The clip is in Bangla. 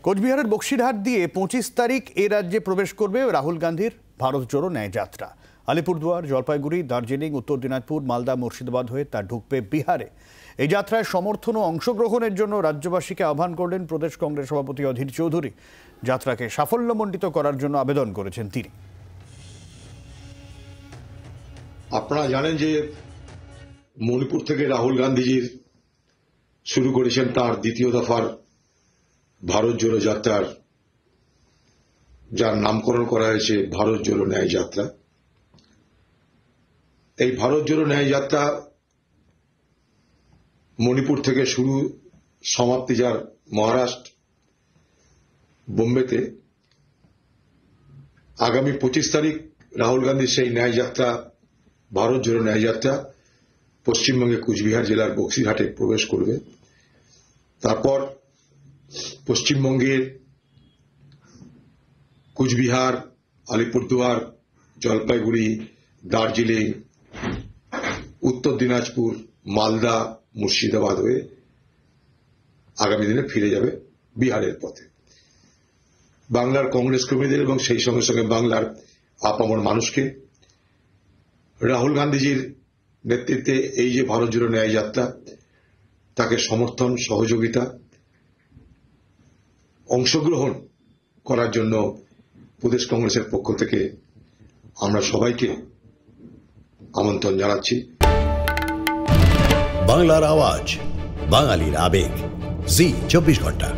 কোচবিহারের বক্সিরহাট দিয়ে 25 তারিখ এ রাজ্যে প্রবেশ করবে রাহুল গান্ধীর ভারত জোড়ো ন্যায় যাত্রা। আলিপুরদুয়ার, জলপাইগুড়ি, দার্জিলিং, উত্তর দিনাজপুর, মালদা, মুর্শিদাবাদ হয়ে তা ঢুকবে বিহারে। এই যাত্রায় সমর্থন ও অংশগ্রহণের জন্য রাজ্যবাসীকে আহ্বান করলেন প্রদেশ কংগ্রেস সভাপতি অধীর চৌধুরী। যাত্রাকে সাফল্যমণ্ডিত করার জন্য আবেদন করেছেন তিনি। আপনারা জানেন যে মণিপুর থেকে রাহুল গান্ধীজির শুরু করেছেন তার দ্বিতীয় দফার ভারত জোড়ো যাত্রার, যার নামকরণ করা হয়েছে ভারত জোড়ো ন্যায় যাত্রা। এই ভারত জোড়ো ন্যায় যাত্রা মণিপুর থেকে শুরু, সমাপ্তি যার মহারাষ্ট্র বোম্বেতে। আগামী 25 তারিখ রাহুল গান্ধীর সেই ন্যায় যাত্রা, ভারত জোড়ো ন্যায় যাত্রা পশ্চিমবঙ্গে কুচবিহার জেলার বক্সিরহাটে প্রবেশ করবে। তারপর পশ্চিমবঙ্গের কুচবিহার, আলিপুরদুয়ার, জলপাইগুড়ি, দার্জিলিং, উত্তর দিনাজপুর, মালদা, মুর্শিদাবাদ হয়ে আগামী দিনে ফিরে যাবে বিহারের পথে। বাংলার কংগ্রেস কর্মীদের এবং সেই সঙ্গে সঙ্গে বাংলার আপামর মানুষকে রাহুল গান্ধীজির নেতৃত্বে এই যে ভারত জোড়ো ন্যায় যাত্রা, তাকে সমর্থন, সহযোগিতা, অংশগ্রহণ করার জন্য প্রদেশ কংগ্রেসের পক্ষ থেকে আমরা সবাইকে আমন্ত্রণ জানাচ্ছি। বাংলার আওয়াজ, বাঙালির আবেগ, জি 24 ঘন্টা।